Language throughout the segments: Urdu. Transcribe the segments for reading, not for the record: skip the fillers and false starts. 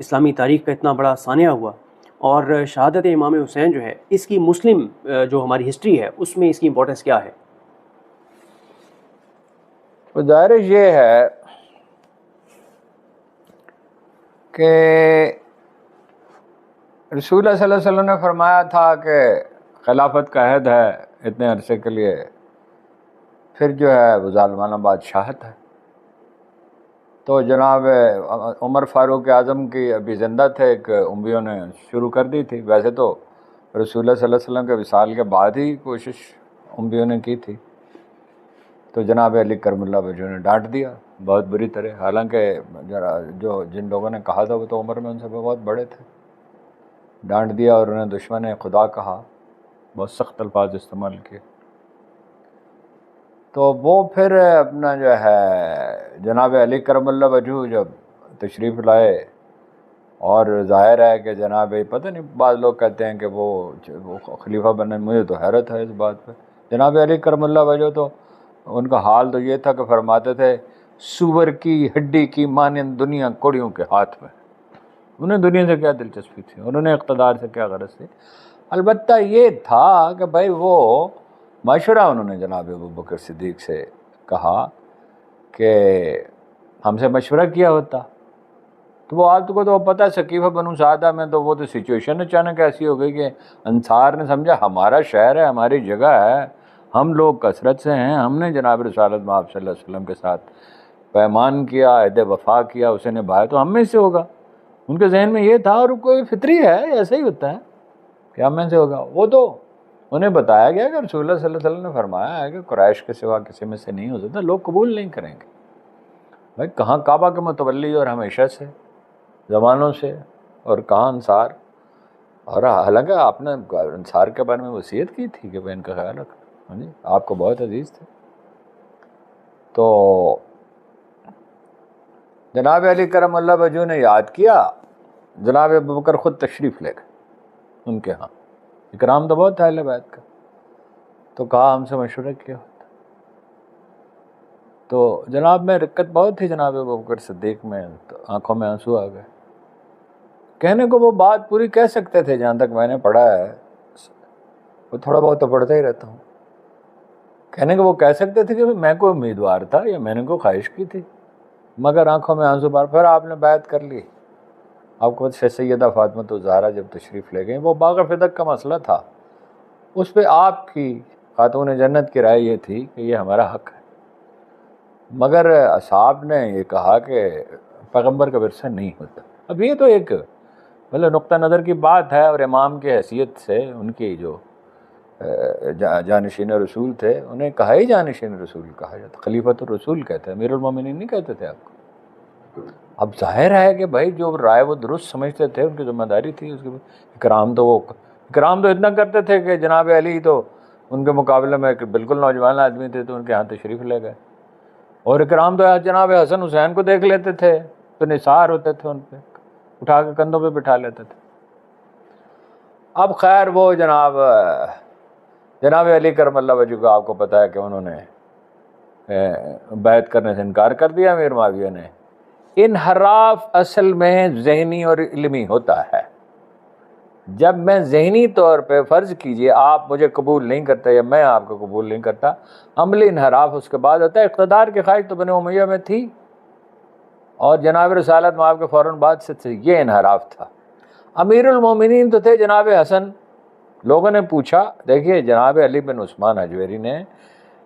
اسلامی تاریخ کا اتنا بڑا سانحہ ہوا، اور شہادت امام حسین جو ہے اس کی مسلم جو ہماری ہسٹری ہے اس میں اس کی امپورٹنس کیا ہے؟ گزارش یہ ہے کہ رسول اللہ صلی اللہ علیہ وسلم نے فرمایا تھا کہ خلافت کا عہد ہے اتنے عرصے کے لیے، پھر جو ہے وہ ظالمانہ بادشاہت ہے۔ تو جناب عمر فاروق اعظم کی ابھی زندہ تھے، ایک امویوں نے شروع کر دی تھی، ویسے تو رسول اللہ صلی اللہ علیہ وسلم کے وصال کے بعد ہی کوشش امویوں نے کی تھی، تو جناب علی کرم اللہ وجہ نے ڈانٹ دیا بہت بری طرح، حالانکہ جن لوگوں نے کہا تھا وہ تو عمر میں ان سے بہت بڑے تھے، ڈانٹ دیا اور انہیں دشمن خدا کہا، بہت سخت الفاظ استعمال کیے۔ تو وہ پھر اپنا جو ہے جناب علی کرم اللہ وجہ جب تشریف لائے، اور ظاہر ہے کہ جناب پتہ نہیں، بعض لوگ کہتے ہیں کہ وہ خلیفہ بنے، مجھے تو حیرت ہے اس بات پہ۔ جناب علی کرم اللہ وجہ تو ان کا حال تو یہ تھا کہ فرماتے تھے سور کی ہڈی کی مانند دنیا کوڑیوں کے ہاتھ میں، انہیں دنیا سے کیا دلچسپی تھی، انہوں نے اقتدار سے کیا غرض تھی۔ البتہ یہ تھا کہ بھائی وہ مشورہ انہوں نے جناب ابوبکر صدیق سے کہا کہ ہم سے مشورہ کیا ہوتا، تو وہ آپ کو تو پتہ ہے سقیفہ بنو سعدہ میں تو وہ تو سچویشن اچانک ایسی ہو گئی کہ انصار نے سمجھا ہمارا شہر ہے، ہماری جگہ ہے، ہم لوگ کثرت سے ہیں، ہم نے جناب رسالت مآب صلی اللہ علیہ وسلم کے ساتھ پیمان کیا، عہد وفا کیا، اسے نبھایا، تو ہم میں سے ہوگا۔ ان کے ذہن میں یہ تھا، اور کوئی فطری ہے، ایسا ہی ہوتا ہے کہ ہم میں سے ہوگا۔ وہ تو انہیں بتایا گیا کہ رسول اللہ صلی اللہ علیہ وسلم نے فرمایا ہے کہ قریش کے سوا کسی میں سے نہیں ہو سکتا، لوگ قبول نہیں کریں گے۔ بھائی کہاں کعبہ کے متولی اور ہمیشہ سے زمانوں سے، اور کہاں انصار، اور حالانکہ آپ نے انصار کے بارے میں وصیت کی تھی کہ ان کا خیال رکھنا، ہاں جی، آپ کو بہت عزیز تھے۔ تو جناب علی کرم اللہ وجہ نے یاد کیا، جناب ابوبکر خود تشریف لے گئے ان کے ہاں، اکرام تو بہت تھا اہل بیت کا، تو کہا ہم سے مشورہ کیا ہوتا۔ تو جناب میں رکت بہت تھی جناب ابوبکر صدیق میں، تو آنکھوں میں آنسو آ گئے۔ کہنے کو وہ بات پوری کہہ سکتے تھے، جہاں تک میں نے پڑھا ہے، وہ تھوڑا بہت تو پڑھتا ہی رہتا ہوں، کہنے کو وہ کہہ سکتے تھے کہ میں کوئی امیدوار تھا یا میں نے کوئی خواہش کی تھی، مگر آنکھوں میں آنسو بار۔ پھر آپ نے بیعت کر لی، آپ کو سیدہ فاطمہ الزہرا جب تشریف لے گئیں، وہ باغ فدق کا مسئلہ تھا، اس پہ آپ کی خاتون جنت کی رائے یہ تھی کہ یہ ہمارا حق ہے، مگر اصحاب نے یہ کہا کہ پیغمبر کا ورثہ نہیں ہوتا۔ اب یہ تو ایک مطلب نقطہ نظر کی بات ہے، اور امام کی حیثیت سے ان کی جو جانشین رسول تھے، انہیں کہا ہی جانشین رسول کہا جاتا، خلیفۃ الرسول کہتے ہیں، امیر المومنین نہیں کہتے تھے آپ کو۔ اب ظاہر ہے کہ بھائی جو رائے وہ درست سمجھتے تھے، ان کی ذمہ داری تھی، اس کے اکرام تو اتنا کرتے تھے کہ جناب علی تو ان کے مقابلے میں بالکل نوجوان آدمی تھے، تو ان کے ہاں تشریف لے گئے، اور اکرام تو جناب حسن حسین کو دیکھ لیتے تھے تو نثار ہوتے تھے، ان پہ اٹھا کے کندھوں پہ بٹھا لیتے تھے۔ اب خیر وہ جناب علی کرم اللہ وجہ کو آپ کو پتہ ہے کہ انہوں نے بیعت کرنے سے انکار کر دیا امیر معاویہ نے۔ انحراف اصل میں ذہنی اور علمی ہوتا ہے۔ جب میں ذہنی طور پہ فرض کیجئے آپ مجھے قبول نہیں کرتے یا میں آپ کو قبول نہیں کرتا، عملی انحراف اس کے بعد ہوتا ہے۔ اقتدار کی خواہش تو بنی امیہ میں تھی، اور جناب رسالت مآب کے فوراً بعد سے یہ انحراف تھا۔ امیر المومنین تو تھے جناب حسن۔ لوگوں نے پوچھا، دیکھیے جناب علی بن عثمان حجویری نے،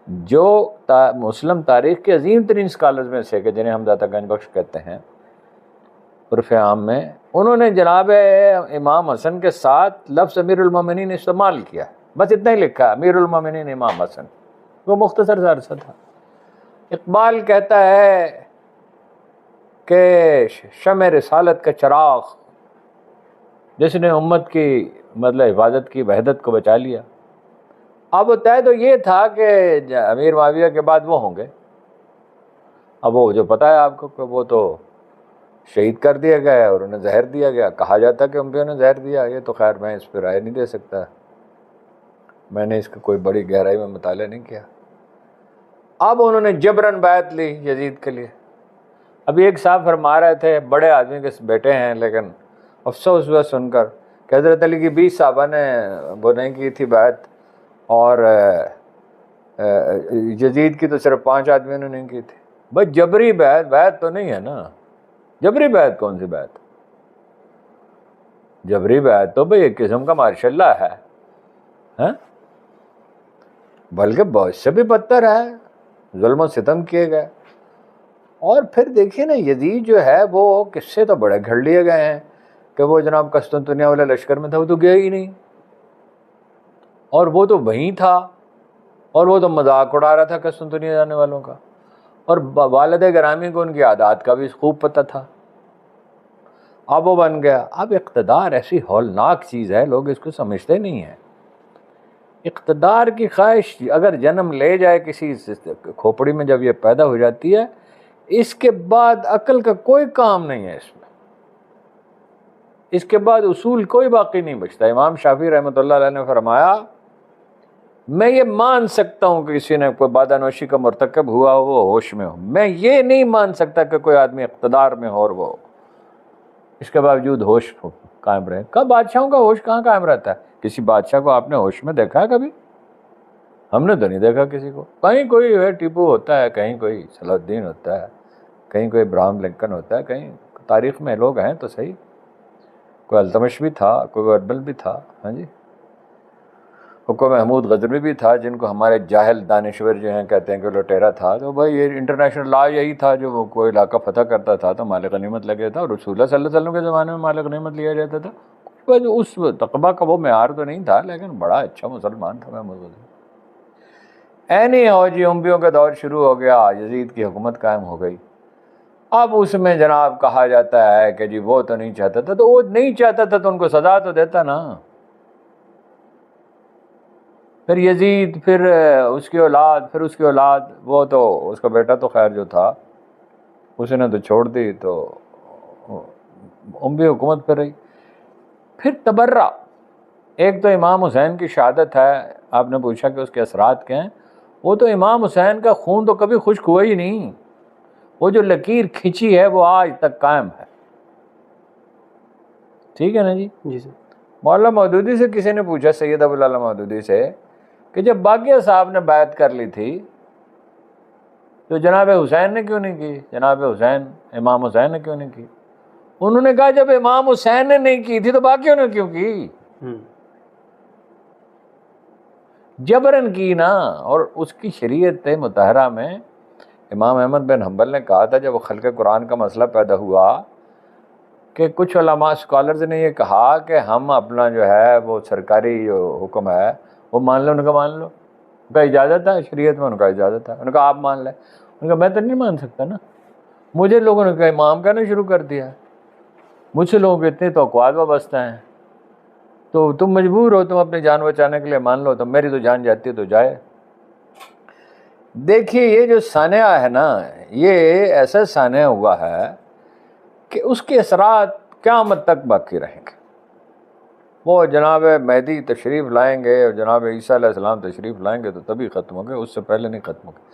جو مسلم تاریخ کے عظیم ترین اسکالرز میں سے کہ جنہیں ہم داتا گنج بخش کہتے ہیں عرف عام میں، انہوں نے جناب امام حسن کے ساتھ لفظ امیر المومنین استعمال کیا، بس اتنا ہی لکھا امیر المومنین امام حسن، وہ مختصر سا عرصہ تھا۔ اقبال کہتا ہے کہ شمع رسالت کا چراغ جس نے امت کی مطلب حفاظت کی، وحدت کو بچا لیا۔ اب طے تو یہ تھا کہ امیر معاویہ کے بعد وہ ہوں گے، اب وہ جو پتہ ہے آپ کو کہ وہ تو شہید کر دیا گیا اور انہیں زہر دیا گیا، کہا جاتا کہ انبیاء نے زہر دیا، یہ تو خیر میں اس پہ رائے نہیں دے سکتا، میں نے اس کا کوئی بڑی گہرائی میں مطالعہ نہیں کیا۔ اب انہوں نے جبراً بیعت لی یزید کے لیے۔ ابھی ایک صاحب فرما رہے تھے، بڑے آدمی کے بیٹے ہیں، لیکن افسوس ہوا سن کر کہ حضرت علی کی 20 صحابہ نے وہ نہیں کی تھی بیعت، اور یزید کی تو صرف 5 آدمیوں نے نہیں کی تھی۔ بھائی جبری بیعت تو نہیں ہے نا، جبری بیعت کون سی بیعت؟ جبری بیعت تو بھائی ایک قسم کا ماشاء اللہ ہے، ہاں، بلکہ بہت سے بھی بدتر ہے، ظلم و ستم کیے گئے۔ اور پھر دیکھیے نا، یزید جو ہے وہ قصے تو بڑے گھڑ لیے گئے ہیں کہ وہ جناب قسطنطنیہ والے لشکر میں تھا، وہ تو گیا ہی نہیں، اور وہ تو وہیں تھا، اور وہ تو مذاق اڑا رہا تھا قسطنطنیہ جانے والوں کا، اور والد گرامی کو ان کی عادات کا بھی خوب پتہ تھا۔ اب وہ بن گیا۔ اب اقتدار ایسی ہولناک چیز ہے، لوگ اس کو سمجھتے نہیں ہیں۔ اقتدار کی خواہش اگر جنم لے جائے کسی کھوپڑی میں، جب یہ پیدا ہو جاتی ہے، اس کے بعد عقل کا کوئی کام نہیں ہے اس میں، اس کے بعد اصول کوئی باقی نہیں بچتا۔ امام شافعی رحمۃ اللہ علیہ نے فرمایا، میں یہ مان سکتا ہوں کہ کسی نے کوئی بادانوشی کا مرتکب ہوا ہو، وہ ہوش میں ہو، میں یہ نہیں مان سکتا کہ کوئی آدمی اقتدار میں ہو اور وہ اس کے باوجود ہوش قائم رہے۔ کب بادشاہوں کا ہوش کہاں قائم رہتا ہے؟ کسی بادشاہ کو آپ نے ہوش میں دیکھا ہے کبھی؟ ہم نے تو نہیں دیکھا کسی کو۔ کہیں کوئی ہے ٹیپو ہوتا ہے، کہیں کوئی صلاح الدین ہوتا ہے، کہیں کوئی ابراہم لنکن ہوتا ہے، کہیں تاریخ میں لوگ ہیں تو صحیح، کوئی التمش بھی تھا، کوئی اربل بھی تھا، ہاں جی، کوئی محمود غزنوی بھی تھا، جن کو ہمارے جاہل دانشور جو ہیں کہتے ہیں کہ لٹیرا تھا۔ تو بھائی یہ انٹرنیشنل لا یہی تھا، جو وہ کوئی علاقہ فتح کرتا تھا تو مال غنیمت لگے تھا، اور رسول اللہ صلی اللہ علیہ وسلم کے زمانے میں مال غنیمت لیا جاتا تھا۔ اس تقبہ کا وہ معیار تو نہیں تھا، لیکن بڑا اچھا مسلمان تھا محمود غزنوی۔ اینی ہو جی، امویوں کا دور شروع ہو گیا، یزید کی حکومت قائم ہو گئی۔ اب اس میں جناب کہا جاتا ہے کہ جی وہ تو نہیں چاہتا تھا، تو وہ نہیں چاہتا تھا تو ان کو سزا تو دیتا نا۔ پھر یزید، پھر اس کی اولاد، پھر اس کی اولاد، وہ تو اس کا بیٹا تو خیر جو تھا اس نے تو چھوڑ دی، تو اموی حکومت پہ رہی۔ پھر تبرہ، ایک تو امام حسین کی شہادت ہے، آپ نے پوچھا کہ اس کے اثرات کیا ہیں، وہ تو امام حسین کا خون تو کبھی خشک ہوا ہی نہیں، وہ جو لکیر کھینچی ہے وہ آج تک قائم ہے۔ ٹھیک ہے نا جی؟ جی سر۔ مولانا مودودی سے کسی نے پوچھا، سید ابو العلا مودودی سے، کہ جب باقیہ صاحب نے بیعت کر لی تھی تو جناب حسین نے کیوں نہیں کی؟ جناب حسین، امام حسین نے کیوں نہیں کی؟ انہوں نے کہا جب امام حسین نے نہیں کی تھی تو باقیوں نے کیوں کی؟ جبرن کی نا۔ اور اس کی شریعت مطہرہ میں امام احمد بن حنبل نے کہا تھا، جب خلق قرآن کا مسئلہ پیدا ہوا، کہ کچھ علماء اسکالرز نے یہ کہا کہ ہم اپنا جو ہے وہ سرکاری جو حکم ہے وہ مان لو۔ ان کا مان لو، ان کا اجازت ہے شریعت میں، ان کا اجازت ہے۔ ان کا آپ مان لیں، ان کا میں تو نہیں مان سکتا نا، مجھے لوگوں نے کہا امام کہنا شروع کر دیا، مجھ سے لوگوں کے اتنے توقعات وابستہ ہیں، تو تم مجبور ہو، تم اپنی جان بچانے کے لیے مان لو، تو میری تو جان جاتی ہے تو جائے۔ دیکھیے یہ جو سانحہ ہے نا، یہ ایسا سانحہ ہوا ہے کہ اس کے اثرات قیامت تک باقی رہیں گے۔ وہ جناب مہدی تشریف لائیں گے اور جناب عیسیٰ علیہ السلام تشریف لائیں گے تو تبھی ختم ہو گئے، اس سے پہلے نہیں ختم ہو گئے۔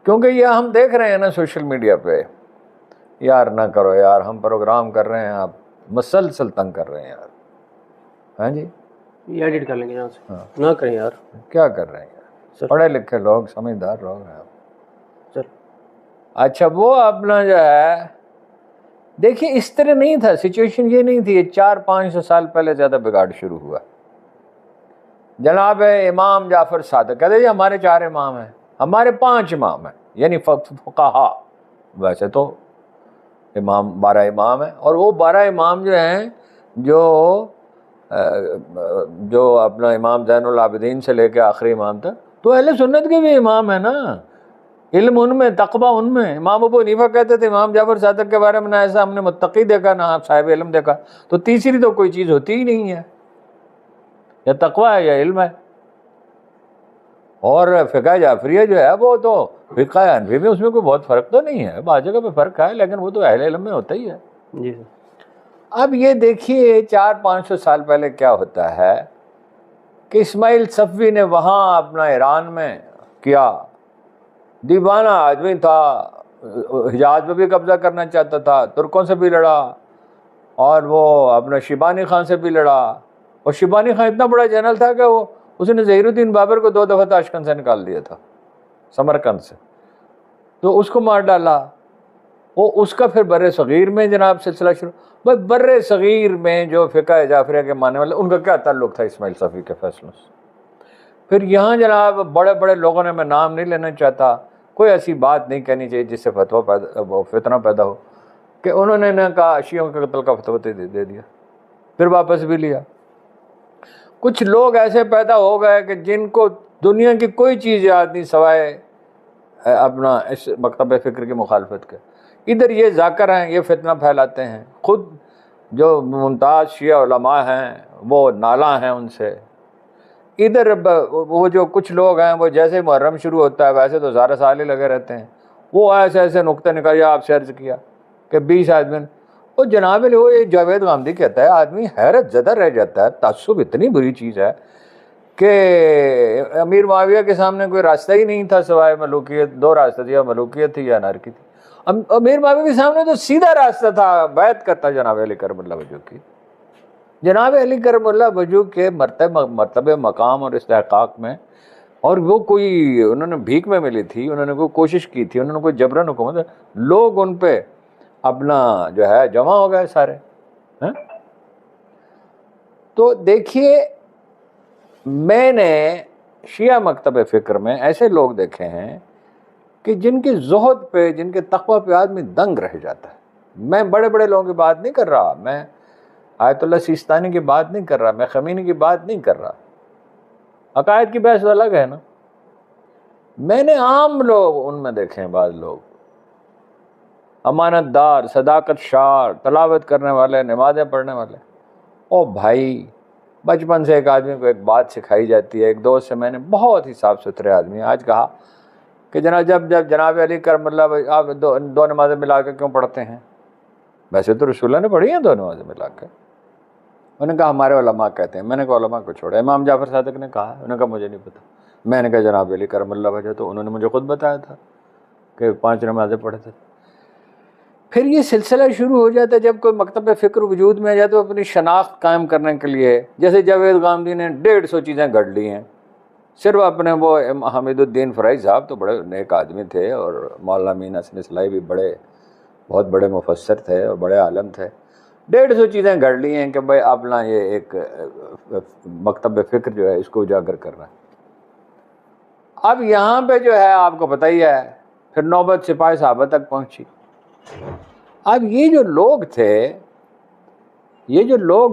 کیونکہ یہ ہم دیکھ رہے ہیں نا سوشل میڈیا پہ، یار نہ کرو یار، ہم پروگرام کر رہے ہیں، آپ مسلسل تنگ کر رہے ہیں یار، ہاں جی، یہ ایڈٹ کر لیں گے یہاں سے، نہ کریں یار، کیا کر رہے ہیں یار، پڑھے لکھے لوگ، سمجھدار لوگ ہیں آپ۔ اچھا وہ اپنا جو ہے، دیکھیے اس طرح نہیں تھا، سچویشن یہ نہیں تھی، 400-500 سال پہلے زیادہ بگاڑ شروع ہوا۔ جناب امام جعفر صادق کہتے ہیں ہمارے 4 امام ہیں، ہمارے 5 امام ہیں، یعنی فقہا، ویسے تو امام 12 امام ہیں، اور وہ 12 امام جو ہیں جو اپنا امام زین العابدین سے لے کے آخری امام تک، تو اہل سنت کے بھی امام ہیں نا، علم ان میں، تقویٰ ان میں۔ امام ابو حنیفہ کہتے تھے امام جعفر صادق کے بارے میں، نہ ایسا ہم نے متقی دیکھا نہ صاحب علم دیکھا، تو تیسری تو کوئی چیز ہوتی ہی نہیں ہے، یا تقویٰ ہے یا علم ہے۔ اور فقہ جعفریہ جو ہے وہ تو فقہ حنفی میں، اس میں کوئی بہت فرق تو نہیں ہے، بعض جگہ پہ فرق ہے، لیکن وہ تو اہل علم میں ہوتا ہی ہے۔ جی سر۔ اب یہ دیکھیے 400-500 سال پہلے کیا ہوتا ہے کہ اسماعیل صفوی نے وہاں اپنا ایران میں کیا، دیوانہ آدمی تھا، حجاز پہ بھی قبضہ کرنا چاہتا تھا، ترکوں سے بھی لڑا، اور وہ اپنا شیبانی خان سے بھی لڑا. اور شیبانی خان اتنا بڑا جنرل تھا کہ اس نے ظہیر الدین بابر کو 2 دفعہ تاشکند سے نکال دیا تھا، سمرقند سے، تو اس کو مار ڈالا. وہ اس کا پھر بر صغیر میں جناب سلسلہ شروع. بس بر صغیر میں جو فقہ جعفریہ کے ماننے والے، ان کا کیا تعلق تھا اسماعیل صفی کے فیصلوں سے؟ پھر یہاں جناب بڑے بڑے لوگوں نے، میں نام نہیں لینا چاہتا، کوئی ایسی بات نہیں کہنی چاہیے جس سے فتنہ پیدا ہو، کہ انہوں نے نہ کہا شیعوں کے قتل کا فتویٰ دے دیا، پھر واپس بھی لیا. کچھ لوگ ایسے پیدا ہو گئے کہ جن کو دنیا کی کوئی چیز یاد نہیں سوائے اپنا اس مکتب فکر کی مخالفت کے. ادھر یہ ذاکر ہیں، یہ فتنہ پھیلاتے ہیں، خود جو ممتاز شیعہ علماء ہیں وہ نالاں ہیں ان سے. ادھر وہ جو کچھ لوگ ہیں وہ جیسے محرم شروع ہوتا ہے ویسے تو سارے سال ہی لگے رہتے ہیں، وہ ایسے نقطے نکالے. آپ سے عرض کیا کہ 20 آدمی، وہ جناب وہ جاوید غامدی کہتا ہے، آدمی حیرت زدہ رہ جاتا ہے. تعصب اتنی بری چیز ہے کہ امیر معاویہ کے سامنے کوئی راستہ ہی نہیں تھا سوائے ملوکیت. 2 راستہ تھے، یا ملوکیت تھی یا انارکی تھی. امیر معاویہ کے سامنے تو سیدھا راستہ تھا، بیعت کرتا جناب علی کرم اللہ وجہ کی. جناب علی کرم اللہ وجہ کے مرتبہ مقام اور استحقاق میں، اور وہ کوئی انہوں نے بھیک میں ملی تھی، انہوں نے کوئی کوشش کی تھی، انہوں نے کوئی جبرن حکومت، لوگ ان پہ اپنا جو ہے جمع ہو گئے سارے. تو دیکھیے، میں نے شیعہ مکتب فکر میں ایسے لوگ دیکھے ہیں کہ جن کے زہد پہ، جن کے تقوی پہ آدمی دنگ رہ جاتا ہے. میں بڑے بڑے لوگوں کی بات نہیں کر رہا، میں آیت اللہ سیستانی کی بات نہیں کر رہا، میں خمینی کی بات نہیں کر رہا. عقائد کی بحث الگ ہے نا. میں نے عام لوگ ان میں دیکھے ہیں، بعض لوگ امانت دار، صداقت شعار، تلاوت کرنے والے، نمازیں پڑھنے والے. او بھائی، بچپن سے ایک آدمی کو ایک بات سکھائی جاتی ہے. ایک دوست سے میں نے، بہت ہی صاف ستھرے آدمی، آج کہا کہ جب جناب علی کرم اللہ آپ 2 نمازیں ملا کے کیوں پڑھتے ہیں؟ ویسے تو رسول اللہ نے پڑھی ہیں 2 نمازیں ملا کے. انہوں نے کہا ہمارے علماء کہتے ہیں. میں نے کہا علماء کو چھوڑا. امام جعفر صادق نے کہا. انہوں نے کہا مجھے نہیں پتا. میں نے کہا جناب علی کرم اللہ وجہ تو انہوں نے مجھے خود بتایا تھا کہ 5 نمازیں پڑھے تھے. پھر یہ سلسلہ شروع ہو جاتا ہے. جب کوئی مکتب فکر وجود میں آ جاتا ہے اپنی شناخت قائم کرنے کے لیے، جیسے جاوید غامدی نے 150 چیزیں گھڑ لی ہیں صرف اپنے. وہ حمید الدین فرائی صاحب تو بڑے نیک آدمی تھے، اور مولانا امین حسن اصلاحی بھی بہت بڑے مفسر تھے اور بڑے عالم تھے. 150 چیزیں گھڑ لی ہیں کہ بھائی اپنا یہ ایک مکتب فکر جو ہے اس کو اجاگر کر رہا ہے. اب یہاں پہ جو ہے آپ کو پتہ ہی ہے، پھر نوبت سپاہی صحابہ تک پہنچی. اب یہ جو لوگ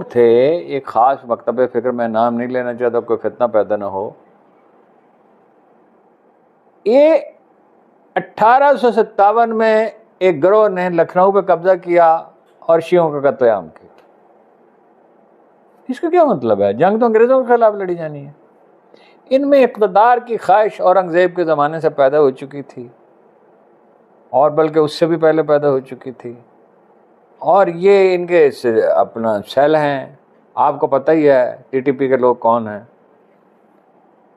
تھے ایک خاص مکتب فکر، میں نام نہیں لینا چاہتا کوئی فتنہ پیدا نہ ہو. یہ 1857 میں ایک گروہ نے لکھنؤ پہ قبضہ کیا اور شیعوں کا قتل عام کیا. اس کا کیا مطلب ہے؟ جنگ تو انگریزوں کے خلاف لڑی جانی ہے. ان میں اقتدار کی خواہش اورنگزیب کے زمانے سے پیدا ہو چکی تھی، اور بلکہ اس سے بھی پہلے پیدا ہو چکی تھی. اور یہ ان کے اپنا سیل ہیں. آپ کو پتہ ہی ہے ٹی ٹی پی کے لوگ کون ہیں.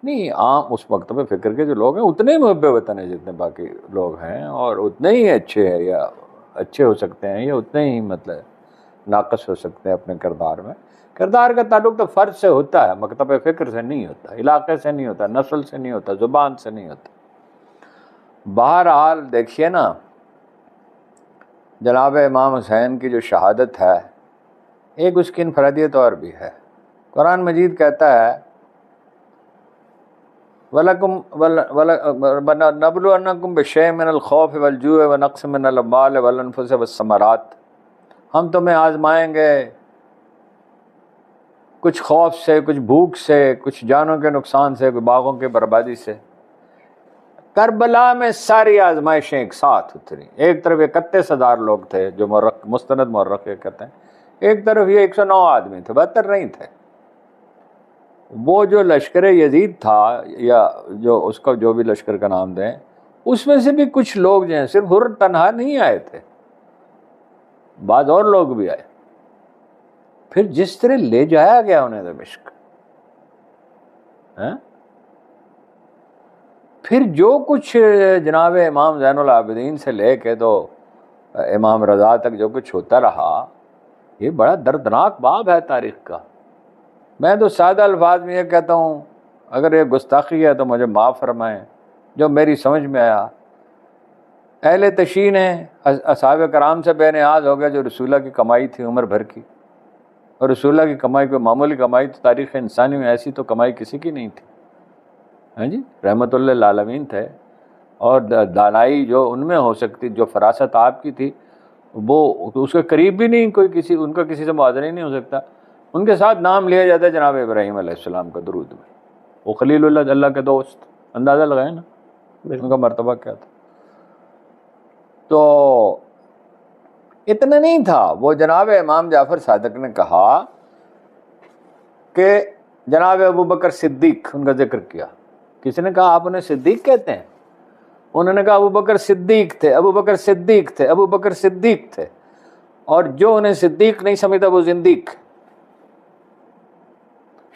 نہیں، عام اس مکتب فکر کے جو لوگ ہیں اتنے ہی محب وطن ہیں جتنے باقی لوگ ہیں، اور اتنے ہی اچھے ہیں، یا اچھے ہو سکتے ہیں، یا اتنے ہی مطلب ناقص ہو سکتے ہیں اپنے کردار میں. کردار کا تعلق تو فرد سے ہوتا ہے، مکتب فکر سے نہیں ہوتا، علاقے سے نہیں ہوتا، نسل سے نہیں ہوتا، زبان سے نہیں ہوتا. بہرحال دیکھیے نا، جناب امام حسین کی جو شہادت ہے، ایک اس کی انفرادیت اور بھی ہے. قرآن مجید کہتا ہے وَنَبْلُوَنَّكُمْ بِشَيْءٍ مِّنَ الْخَوْفِ وَالْجُوعِ وَنَقْصٍ مِّنَ الْأَمْوَالِ وَالْأَنفُسِ وَالثَّمَرَاتِ. ہم تمہیں آزمائیں گے کچھ خوف سے، کچھ بھوک سے، کچھ جانوں کے نقصان سے، کچھ باغوں کی بربادی سے. کربلا میں ساری آزمائشیں ایک ساتھ اتری. ایک طرف 31,000 لوگ تھے جو مستند مورخ کہتے ہیں، ایک طرف یہ 109 آدمی تھے، 72 نہیں تھے. وہ جو لشکر یزید تھا، یا جو اس کا جو بھی لشکر کا نام دیں، اس میں سے بھی کچھ لوگ جو ہیں صرف حر تنہا نہیں آئے تھے، بعض اور لوگ بھی آئے. پھر جس طرح لے جایا گیا انہیں دمشق، پھر جو کچھ جناب امام زین العابدین سے لے کے تو امام رضا تک جو کچھ ہوتا رہا، یہ بڑا دردناک باب ہے تاریخ کا۔ میں تو سادہ الفاظ میں یہ کہتا ہوں، اگر یہ گستاخی ہے تو مجھے معاف فرمائیں، جو میری سمجھ میں آیا۔ اہل تشیع نے اصحاب کرام سے بے نیاز ہو گئے، جو رسول اللہ کی کمائی تھی عمر بھر کی، اور رسول اللہ کی کمائی کوئی معمولی کمائی تو تاریخ انسانی میں ایسی تو کمائی کسی کی نہیں تھی، ہاں جی، رحمت اللہ للعالمین تھے، اور دانائی جو ان میں ہو سکتی، جو فراست آپ کی تھی، وہ اس کے قریب بھی نہیں کوئی، کسی ان کا کسی سے موازنہ ہی نہیں ہو سکتا۔ ان کے ساتھ نام لیا جاتا ہے جناب ابراہیم علیہ السلام کا درود میں، وہ خلیل اللہ، اللہ کے دوست، اندازہ لگائیں نا ان کا مرتبہ کیا تھا۔ تو اتنا نہیں تھا، وہ جناب امام جعفر صادق نے کہا کہ جناب ابو بکر صدیق، ان کا ذکر کیا، کسی نے کہا آپ انہیں صدیق کہتے ہیں؟ انہوں نے کہا ابو بکر صدیق تھے، ابو بکر صدیق تھے، ابو بکر صدیق تھے، اور جو انہیں صدیق نہیں سمجھتا وہ زندیق۔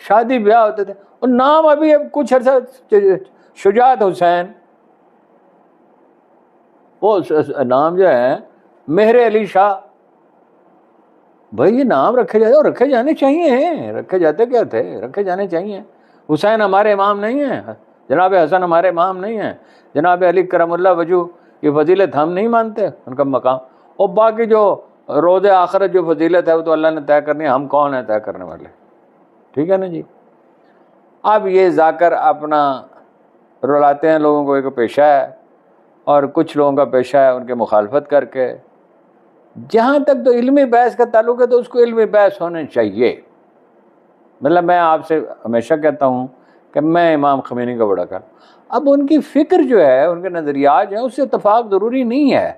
شادی بیاہ ہوتے تھے، اور نام ابھی اب کچھ عرصہ شجاعت حسین، وہ نام جو ہے مہر علی شاہ، بھائی یہ نام رکھے جاتے اور رکھے جانے چاہیے، رکھے جاتے کیا تھے، رکھے جانے چاہیے۔ حسین ہمارے امام نہیں ہیں، جناب حسن ہمارے امام نہیں ہیں، جناب علی کرم اللہ وجہ یہ فضیلت ہم نہیں مانتے ان کا مقام، اور باقی جو روز آخرت جو فضیلت ہے وہ تو اللہ نے طے کرنی ہے، ہم کون ہیں طے کرنے والے، ٹھیک ہے نا جی۔ اب یہ ذاکر اپنا رلاتے ہیں لوگوں کو، ایک پیشہ ہے، اور کچھ لوگوں کا پیشہ ہے ان کے مخالفت کر کے۔ جہاں تک تو علمی بحث کا تعلق ہے تو اس کو علمی بحث ہونے چاہیے۔ مطلب میں آپ سے ہمیشہ کہتا ہوں کہ میں امام خمینی کا بڑا کر، اب ان کی فکر جو ہے، ان کے نظریات جو ہیں، اس سے اتفاق ضروری نہیں ہے،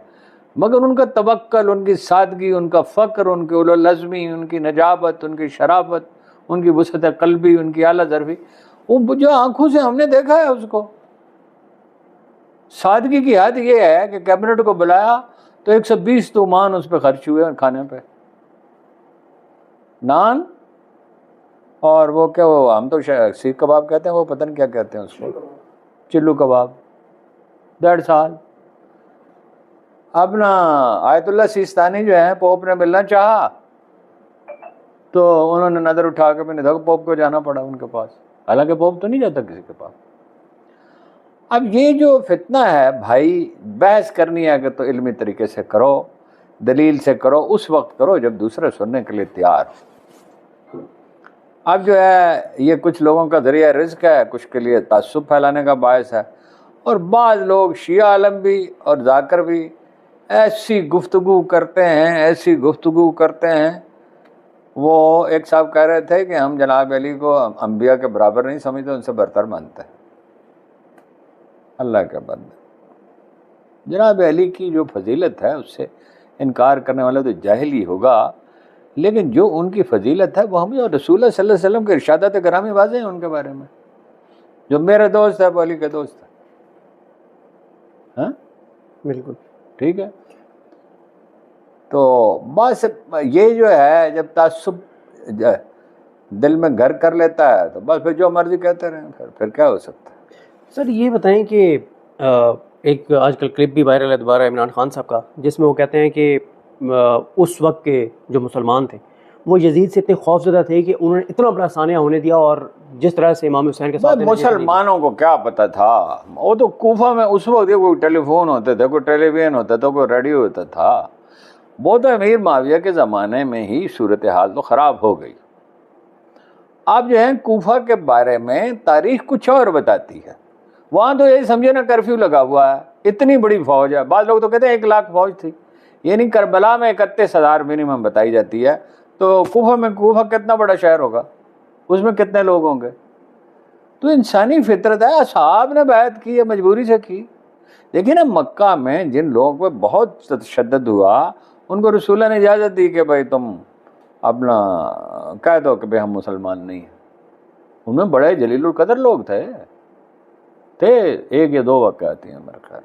مگر ان کا توکل، ان کی سادگی، ان کا فقر، ان کی اولو العزمی، ان کی نجابت، ان کی شرافت، ان کی وسعت قلبی، ان کی اعلیٰ ظرفی، وہ جو آنکھوں سے ہم نے دیکھا ہے اس کو۔ سادگی کی حد یہ ہے کہ کیبنٹ کو بلایا تو 120 تومان اس پہ خرچ ہوئے کھانے پہ، نان، اور وہ کیا، وہ ہم تو سیخ کباب کہتے ہیں، وہ پتہ نہیں کیا کہتے ہیں اس کو، چلو کباب، 1.5 سال۔ اپنا آیت اللہ سیستانی جو ہیں، پوپ نے ملنا چاہا تو انہوں نے نظر اٹھا کے بھی نہیں دیکھا، پوپ کو جانا پڑا ان کے پاس، حالانکہ پوپ تو نہیں جاتا کسی کے پاس۔ اب یہ جو فتنہ ہے بھائی، بحث کرنی ہے کہ تو علمی طریقے سے کرو، دلیل سے کرو، اس وقت کرو جب دوسرے سننے کے لیے تیار ہو۔ اب جو ہے یہ کچھ لوگوں کا ذریعہ رزق ہے، کچھ کے لیے تعصب پھیلانے کا باعث ہے، اور بعض لوگ شیعہ عالم بھی اور ذاکر بھی ایسی گفتگو کرتے ہیں، ایسی گفتگو کرتے ہیں۔ وہ ایک صاحب کہہ رہے تھے کہ ہم جناب علی کو انبیاء کے برابر نہیں سمجھتے، ان سے برتر مانتے ہیں۔ اللہ کا بندہ، جناب علی کی جو فضیلت ہے اس سے انکار کرنے والا تو جاہل ہی ہوگا، لیکن جو ان کی فضیلت ہے وہ ہمیں، اور رسول اللہ صلی اللہ علیہ وسلم کے ارشادات گرامی واضح ہیں ان کے بارے میں، جو میرے دوست ہے وہ علی کے دوست ہے، ہاں بالکل ٹھیک ہے۔ تو بس یہ جو ہے جب تعصب دل میں گھر کر لیتا ہے تو بس پھر جو مرضی کہتے رہیں، پھر کیا ہو سکتا ہے۔ سر یہ بتائیں کہ ایک آج کل کلپ بھی وائرل ہے دوبارہ عمران خان صاحب کا، جس میں وہ کہتے ہیں کہ اس وقت کے جو مسلمان تھے وہ یزید سے اتنے خوفزدہ تھے کہ انہوں نے اتنا بڑا سانحہ ہونے دیا، اور جس طرح سے امام حسین کے ساتھ مسلمانوں کو کیا پتہ تھا، وہ تو کوفہ میں اس وقت کوئی ٹیلی فون ہوتے تھے، کوئی ٹیلی ویژن ہوتا تھا، کوئی ریڈیو ہوتا تھا، وہ تو امیر معاویہ کے زمانے میں ہی صورتحال تو خراب ہو گئی۔ اب جو ہے کوفہ کے بارے میں تاریخ کچھ اور بتاتی ہے، وہاں تو یہی سمجھے نا کرفیو لگا ہوا ہے، اتنی بڑی فوج ہے، بعض لوگ تو کہتے ہیں 1 لاکھ فوج تھی، یعنی کربلا میں 31,000 منیمم بتائی جاتی ہے، تو کوفہ کتنا بڑا شہر ہوگا، اس میں کتنے لوگ ہوں گے؟ تو انسانی فطرت ہے، اصحاب نے بیعت کی ہے، مجبوری سے کی۔ دیکھیں نا مکہ میں جن لوگوں پہ بہت تشدد ہوا، ان کو رسول اللہ نے اجازت دی کہ بھائی تم اپنا کہہ دو کہ بھائی ہم مسلمان نہیں ہیں۔ ان میں بڑے جلیل القدر لوگ تھے 1 یا 2 واقعات ہیں میرے خیال۔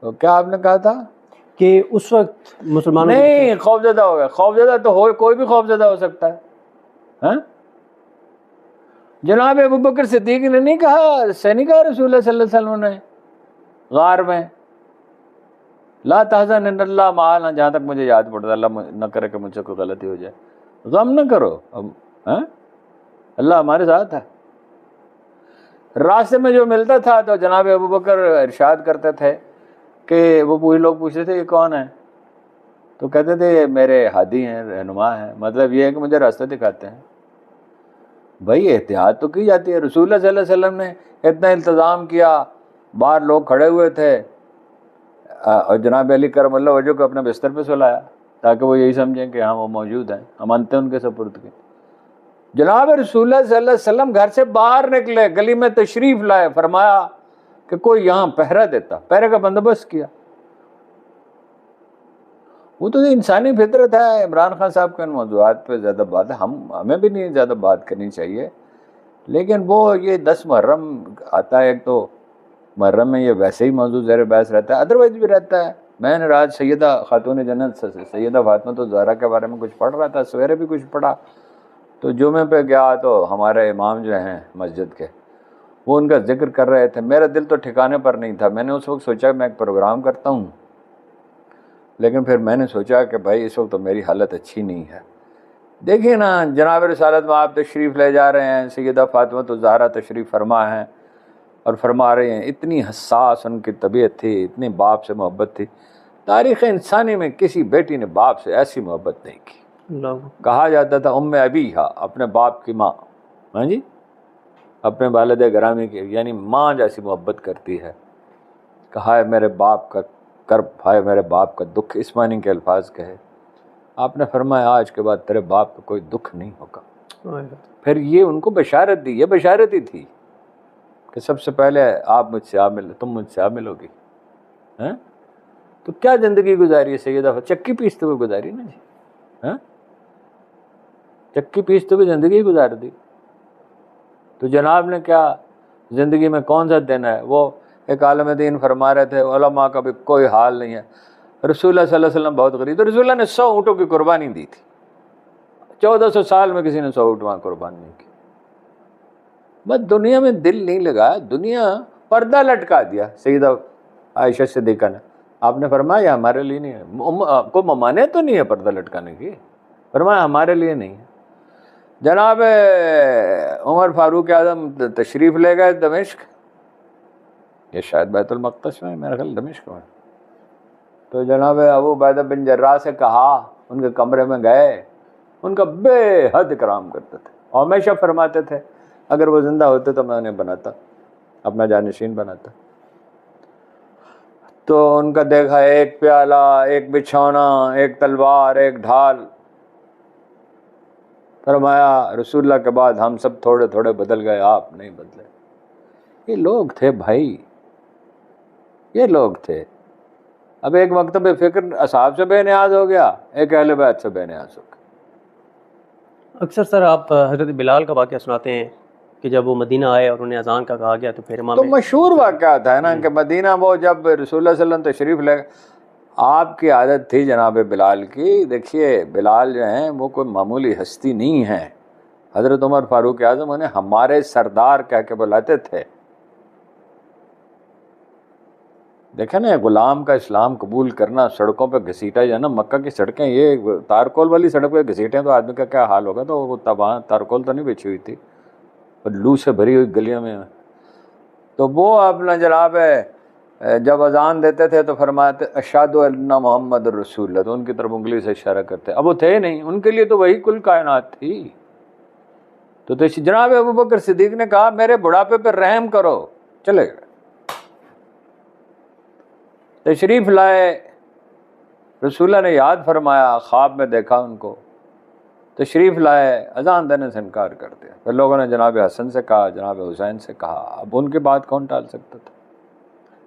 تو کیا آپ نے کہا تھا کہ اس وقت مسلمانوں نہیں خوفزدہ ہو گیا، خوفزدہ تو کوئی بھی خوفزدہ ہو سکتا ہے، ہاں جناب ابو بکر صدیق نے نہیں کہا، سے نہیں کہا رسول اللہ صلی اللہ علیہ وسلم نے غار میں، لا تحزن ان اللہ معنا، جہاں تک مجھے یاد پڑتا ہے، اللہ نہ کرے کہ مجھ سے کوئی غلطی ہو جائے، غم نہ کرو، اللہ ہمارے ساتھ ہے۔ راستے میں جو ملتا تھا تو جناب ابو بکر ارشاد کرتے تھے کہ وہ لوگ پوچھتے تھے یہ کون ہے، تو کہتے تھے یہ میرے ہادی ہیں، رہنما ہیں، مطلب یہ ہے کہ مجھے راستہ دکھاتے ہیں۔ بھائی احتیاط تو کی جاتی ہے، رسول اللہ صلی اللہ علیہ وسلم نے اتنا التزام کیا، باہر لوگ کھڑے ہوئے تھے اور جناب علی کرم اللہ وجہ کو اپنے بستر پہ سلایا تاکہ وہ یہی سمجھیں کہ ہاں وہ موجود ہیں، ہم انتے ان کے سپرد کے۔ جناب رسول اللہ صلی اللہ علیہ وسلم گھر سے باہر نکلے، گلی میں تشریف لائے، فرمایا کہ کوئی یہاں پہرا دیتا، پہرے کا بندوبست کیا۔ وہ تو انسانی فطرت ہے۔ عمران خان صاحب کے ان موضوعات پہ زیادہ بات ہے، ہمیں بھی نہیں زیادہ بات کرنی چاہیے، لیکن وہ یہ 10 محرم آتا ہے، ایک تو محرم میں یہ ویسے ہی موضوع زیر بحث رہتا ہے، ادروائز بھی رہتا ہے۔ میں نے رات سیدہ خاتون جنت سیدہ فاطمہ الزہرا کے بارے میں کچھ پڑھ رہا تھا، سویرے بھی کچھ پڑھا، تو جمعے پہ گیا تو ہمارے امام جو ہیں مسجد کے وہ ان کا ذکر کر رہے تھے، میرا دل تو ٹھکانے پر نہیں تھا۔ میں نے اس وقت سوچا میں ایک پروگرام کرتا ہوں، لیکن پھر میں نے سوچا کہ بھائی اس وقت تو میری حالت اچھی نہیں ہے۔ دیکھیں نا، جناب رسالت میں آپ تشریف لے جا رہے ہیں، سیدہ فاطمہ الزہرا تشریف فرما ہیں اور فرما رہے ہیں، اتنی حساس ان کی طبیعت تھی، اتنی باپ سے محبت تھی، تاریخ انسانی میں کسی بیٹی نے باپ سے ایسی محبت نہیں کی۔ کہا جاتا تھا ام ابیہا، اپنے باپ کی ماں، ہاں جی، اپنے والد گرامی کی، یعنی ماں جیسی محبت کرتی ہے۔ کہا ہے میرے باپ کا کرب، ہائے میرے باپ کا دکھ، اس معنی کے الفاظ کہے۔ آپ نے فرمایا آج کے بعد تیرے باپ کا کوئی دکھ نہیں ہوگا۔ پھر یہ ان کو بشارت دی، یہ بشارت ہی تھی کہ سب سے پہلے آپ مجھ سے آپ ملو، تم مجھ سے آپ ملو گی۔ تو کیا زندگی گزاری ہے سیدہ، چکی پیستے ہوئے گزاری نا جی، چکی پیستے ہوئے زندگی گزار دی۔ تو جناب نے کیا زندگی میں کون سا دن ہے، وہ ایک عالم دین فرما رہے تھے علماء کا بھی کوئی حال نہیں ہے، رسول اللہ صلی اللہ علیہ وسلم بہت غریب، تو رسول اللہ نے 100 اونٹوں کی قربانی دی تھی، 1400 سال میں کسی نے 100 اونٹ وہاں قربان نہیں کی۔ بس دنیا میں دل نہیں لگایا، دنیا پردہ لٹکا دیا۔ سیدہ عائشہ صدیقہ نے، آپ نے فرمایا ہمارے لیے نہیں ہے، کو ممانعت تو نہیں ہے پردہ لٹکانے کی، فرمایا ہمارے لیے نہیں ہے۔ جناب عمر فاروق اعظم تشریف لے گئے دمشق، یہ شاید بیت المقدس میں، میرا خیال دمشق میں، تو جناب ابو عبیدہ بن جراح سے کہا، ان کے کمرے میں گئے، ان کا بے حد اکرام کرتے تھے، اور ہمیشہ فرماتے تھے اگر وہ زندہ ہوتے تو میں انہیں بناتا، اپنا جانشین بناتا۔ تو ان کا دیکھا ایک پیالہ، ایک بچھونا، ایک تلوار، ایک ڈھال، فرمایا رسول اللہ کے بعد ہم سب تھوڑے تھوڑے بدل گئے، آپ نہیں بدلے۔ یہ لوگ تھے بھائی، یہ لوگ تھے۔ اب ایک مکتب فکر اصحاب سے بے نیاز ہو گیا، ایک اہل بیت سے بے نیاز ہو گیا۔ اکثر سر آپ حضرت بلال کا واقعہ سناتے ہیں کہ جب وہ مدینہ آئے اور انہیں اذان کا کہا گیا تو پھر امام، تو مشہور واقعہ تھا نا کہ مدینہ وہ جب رسول اللہ صلی اللہ علیہ وسلم تشریف لے، آپ کی عادت تھی جناب بلال کی، دیکھیے بلال جو ہیں وہ کوئی معمولی ہستی نہیں ہے، حضرت عمر فاروق اعظم انہیں ہمارے سردار کہہ کے بلاتے تھے۔ دیکھیں نا، غلام کا اسلام قبول کرنا، سڑکوں پہ گھسیٹا جانا، مکہ کی سڑکیں، یہ تارکول والی سڑک پہ گھسیٹیں تو آدمی کا کیا حال ہوگا، تو وہ وہاں تارکول تو نہیں بچھی ہوئی تھی، اور لو سے بھری ہوئی گلیوں میں، تو وہ اپنا جناب جب اذان دیتے تھے تو فرماتے اشہد ان محمد رسول اللہ، تو ان کی طرف انگلی سے اشارہ کرتے، اب وہ تھے نہیں، ان کے لیے تو وہی کل کائنات تھی۔ تو جناب ابو بکر صدیق نے کہا میرے بڑھاپے پہ رحم کرو، چلے گئے، تشریف لائے، رسول اللہ نے یاد فرمایا، خواب میں دیکھا ان کو، تشریف لائے، اذان دینے سے انکار کر دیا۔ پھر لوگوں نے جناب حسن سے کہا، جناب حسین سے کہا، اب ان کی بات کون ٹال سکتا تھا؟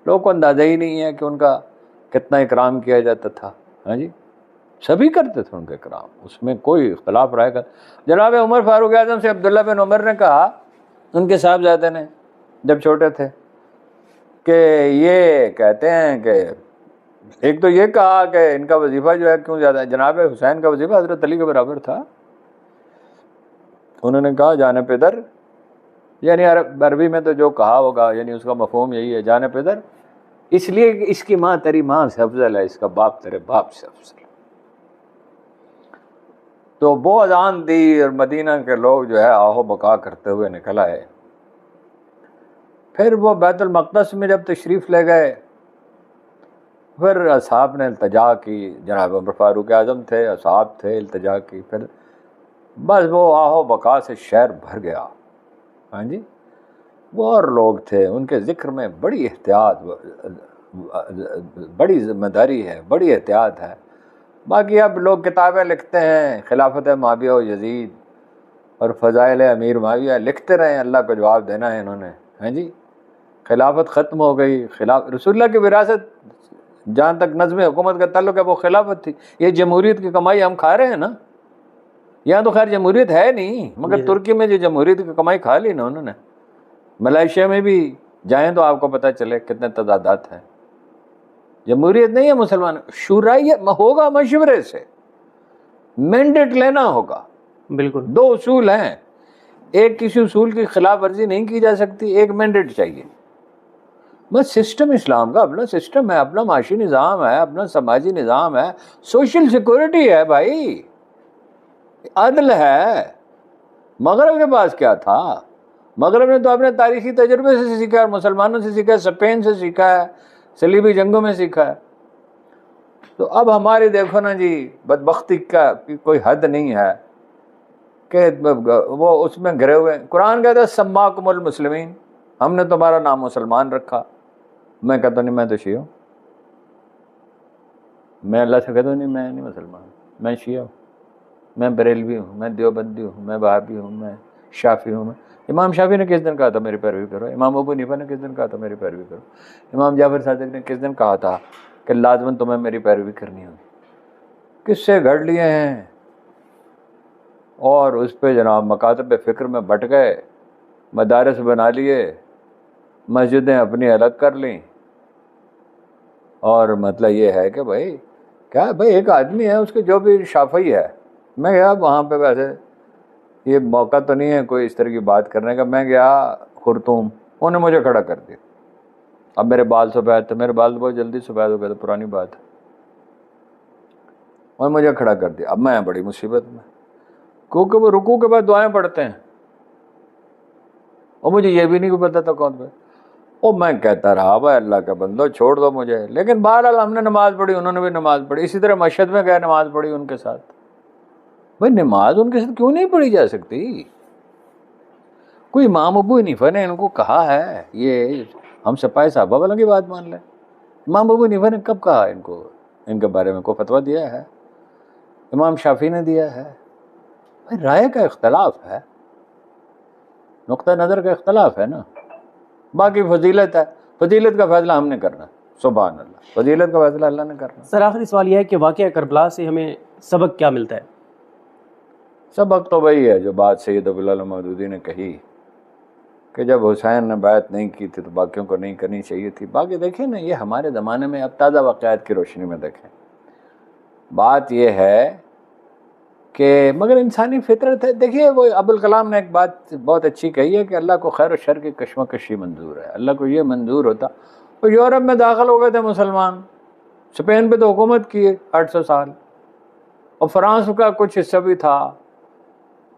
لوگوں کو اندازہ ہی نہیں ہے کہ ان کا کتنا اکرام کیا جاتا تھا، ہاں جی، سبھی کرتے تھے ان کا اکرام، اس میں کوئی اختلاف رائے کا۔ جناب عمر فاروق اعظم سے عبداللہ بن عمر نے کہا، ان کے صاحبزادے نے جب چھوٹے تھے، کہ یہ کہتے ہیں کہ ایک تو یہ کہا کہ ان کا وظیفہ جو ہے کیوں زیادہ ہے، جناب حسین کا وظیفہ حضرت علی کے برابر تھا۔ انہوں نے کہا جانے پدر یعنی عربی میں تو جو کہا ہوگا یعنی اس کا مفہوم یہی ہے، جانے پدر اس لیے کہ اس کی ماں تیری ماں سے افضل ہے، اس کا باپ تیرے باپ سے افضل ہے۔ تو وہ اذان دی اور مدینہ کے لوگ جو ہے آہو بکا کرتے ہوئے نکل آئے۔ پھر وہ بیت المقدس میں جب تشریف لے گئے، پھر اصحاب نے التجا کی، جناب عمر فاروق اعظم تھے، اصحاب تھے، التجا کی، پھر بس وہ آہو بکا سے شہر بھر گیا۔ ہاں جی، وہ اور لوگ تھے، ان کے ذکر میں بڑی احتیاط، بڑی ذمہ داری ہے، بڑی احتیاط ہے۔ باقی اب لوگ کتابیں لکھتے ہیں، خلافت معاویہ و یزید اور فضائل امیر معاویہ لکھتے رہے، اللہ کو جواب دینا ہے انہوں نے۔ ہاں جی، خلافت ختم ہو گئی، رسول اللہ کی وراثت جہاں تک نظم حکومت کا تعلق ہے وہ خلافت تھی۔ یہ جمہوریت کی کمائی ہم کھا رہے ہیں نا، یہاں تو خیر جمہوریت ہے نہیں، مگر ترکی میں جو جمہوریت کی کمائی کھا لی نا انہوں نے، ملائیشیا میں بھی جائیں تو آپ کو پتہ چلے کتنے تضادات ہیں۔ جمہوریت نہیں ہے مسلمان، شورائیت ہوگا، مشورے سے مینڈیٹ لینا ہوگا۔ بالکل، دو اصول ہیں، ایک کسی اصول کی خلاف ورزی نہیں کی جا سکتی، ایک مینڈیٹ چاہیے۔ بس سسٹم اسلام کا اپنا سسٹم ہے، اپنا معاشی نظام ہے، اپنا سماجی نظام ہے، سوشل سیکورٹی ہے بھائی، عدل ہے۔ مغرب کے پاس کیا تھا؟ مغرب نے تو اپنے تاریخی تجربے سے سیکھا ہے، مسلمانوں سے سیکھا ہے، اسپین سے سیکھا ہے، صلیبی جنگوں میں سیکھا ہے۔ تو اب ہماری دیکھو نا جی، بدبختی کا کوئی حد نہیں ہے کہ وہ اس میں گھرے ہوئے۔ قرآن کہتا ہے سماکم المسلمین، ہم نے تمہارا نام مسلمان رکھا۔ میں کہتا نہیں، میں تو شیعہ ہوں، میں اللہ سے کہتا ہوں نہیں، میں نہیں مسلمان، میں شیعہ ہوں، میں بریلوی ہوں، میں دیوبندی ہوں، میں وہابی ہوں، میں شافعی ہوں۔ امام شافعی نے کس دن کہا تھا میری پیروی کرو؟ امام ابو حنیفہ نے کس دن کہا تھا میری پیروی کرو؟ امام جعفر صادق نے کس دن کہا تھا کہ لازماً تمہیں میری پیروی کرنی ہوگی؟ کس سے گھڑ لیے ہیں اور اس پہ جناب مکاتب فکر میں بٹ گئے، مدارس بنا لیے، مسجدیں اپنی الگ کر لیں۔ اور مطلب یہ ہے کہ بھائی کیا بھائی، ایک آدمی ہے اس کے جو بھی شافعی ہے، میں گیا وہاں پہ، ویسے یہ موقع تو نہیں ہے کوئی اس طرح کی بات کرنے کا، میں گیا خرطوم، انہوں نے مجھے کھڑا کر دیا۔ اب میرے بال سفید تھے، میرے بال بہت جلدی سفید ہو گئے تھے، پرانی بات ہے، اور مجھے کھڑا کر دیا۔ اب میں بڑی مصیبت میں، کیونکہ وہ رکوع کے بعد دعائیں پڑھتے ہیں، اور مجھے یہ بھی نہیں پتا تھا کون پہ، اور میں کہتا رہا بھائی اللہ کا بندو چھوڑ دو مجھے۔ لیکن بہرحال ہم نے نماز پڑھی، انہوں نے بھی نماز پڑھی، اسی طرح مشہد میں گئے، نماز پڑھی ان کے ساتھ۔ بھائی نماز ان کے ساتھ کیوں نہیں پڑھی جا سکتی؟ کوئی امام ابو حنیفہ نے ان کو کہا ہے، یہ ہم سپاہی صحابہ والوں کی بات مان لیں، امام ابو حنیفہ نے کب کہا ان کو، ان کے بارے میں کوئی فتویٰ دیا ہے؟ امام شافعی نے دیا ہے؟ بھائی رائے کا اختلاف ہے، نقطہ نظر کا اختلاف ہے نا۔ باقی فضیلت ہے، فضیلت کا فیصلہ ہم نے کرنا، سبحان اللہ، فضیلت کا فیصلہ اللہ نے کرنا۔ سر آخری سوال یہ ہے کہ واقعہ کربلا سے ہمیں سبق کیا ملتا ہے؟ سبق تو وہی ہے جو بات سید ابوالعلا مودودی نے کہی کہ جب حسین نے بیعت نہیں کی تھی تو باقیوں کو نہیں کرنی چاہیے تھی۔ باقی دیکھیں نا، یہ ہمارے زمانے میں اب تازہ واقعات کی روشنی میں دیکھیں، بات یہ ہے کہ مگر انسانی فطرت ہے۔ دیکھیے وہ ابوالکلام نے ایک بات بہت اچھی کہی ہے کہ اللہ کو خیر و شر کی کشمکشی منظور ہے۔ اللہ کو یہ منظور ہوتا، وہ یورپ میں داخل ہو گئے تھے مسلمان، اسپین پہ تو حکومت کی 800 سال، اور فرانس کا کچھ حصہ بھی تھا،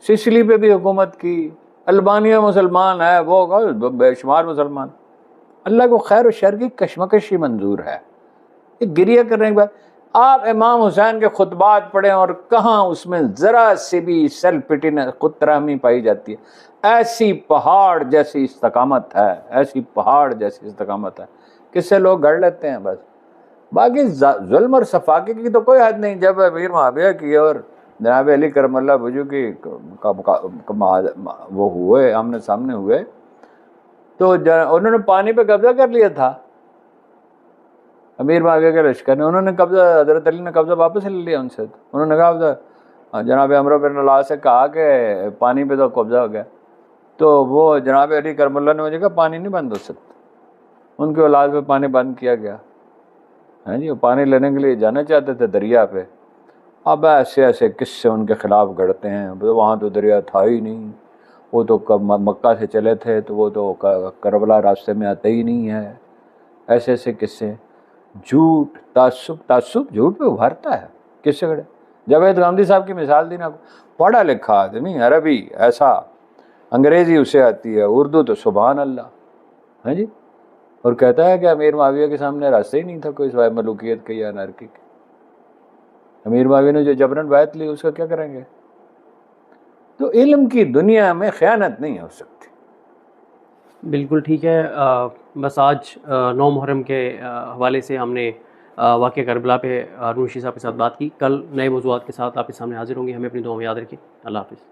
سسلی پہ بھی حکومت کی، البانیہ مسلمان ہے، وہ بے شمار مسلمان۔ اللہ کو خیر و شر کی کشمکشی منظور ہے۔ یہ گریہ کرنے کے بعد آپ امام حسین کے خطبات پڑھیں اور کہاں اس میں ذرا سی بھی سیلف پٹی خود ترحمی پائی جاتی ہے؟ ایسی پہاڑ جیسی استقامت ہے، ایسی پہاڑ جیسی استقامت ہے، کس سے لوگ گڑ لیتے ہیں بس۔ باقی ظلم اور سفاقے کی تو کوئی حد نہیں۔ جب امیر معاویہ کی اور جناب علی کرم اللہ وجہ کی وہ ہوئے، آمنے سامنے ہوئے، تو انہوں نے پانی پہ قبضہ کر لیا تھا امیر معاویہ کے لشکر نے، انہوں نے قبضہ، حضرت علی نے قبضہ واپس لے لیا ان سے۔ انہوں نے کہا، جناب عمرو بن العاص سے کہا کہ پانی پہ تو قبضہ ہو گیا، تو وہ جناب علی کرم اللہ نے مجھے کہا پانی نہیں بند ہو سکتا، ان کے اولاد پہ پانی بند کیا گیا۔ ہاں جی، وہ پانی لینے کے لیے جانا چاہتے تھے دریا پہ، اب ایسے ایسے قصے ان کے خلاف گھڑتے ہیں، وہاں تو دریا تھا ہی نہیں، وہ تو مکہ سے چلے تھے تو وہ تو کربلا راستے میں آتے ہی نہیں ہے. ایسے ایسے قصے. جھوٹ، تعصب جھوٹ پہ ابھرتا ہے. کس سے کھڑے؟ جاوید گاندھی صاحب کی مثال دی نا. پڑھا لکھا آدمی، عربی ایسا، انگریزی اسے آتی ہے، اردو تو سبحان اللہ. ہاں جی. اور کہتا ہے کہ امیر معاویہ کے سامنے راستہ ہی نہیں تھا کوئی سوائے ملوکیت کے یا انارکی کے. امیر معاویہ نے جو جبرن بیعت لی اس کا کیا کریں گے؟ تو علم کی دنیا میں خیانت نہیں ہو سکتی. بالکل ٹھیک ہے. بس آج 9 محرم کے حوالے سے ہم نے واقعہ کربلا پہ ہارون رشید صاحب کے ساتھ بات کی. کل نئے موضوعات کے ساتھ آپ کے سامنے حاضر ہوں گے. ہمیں اپنی دعا میں یاد رکھیں. اللہ حافظ.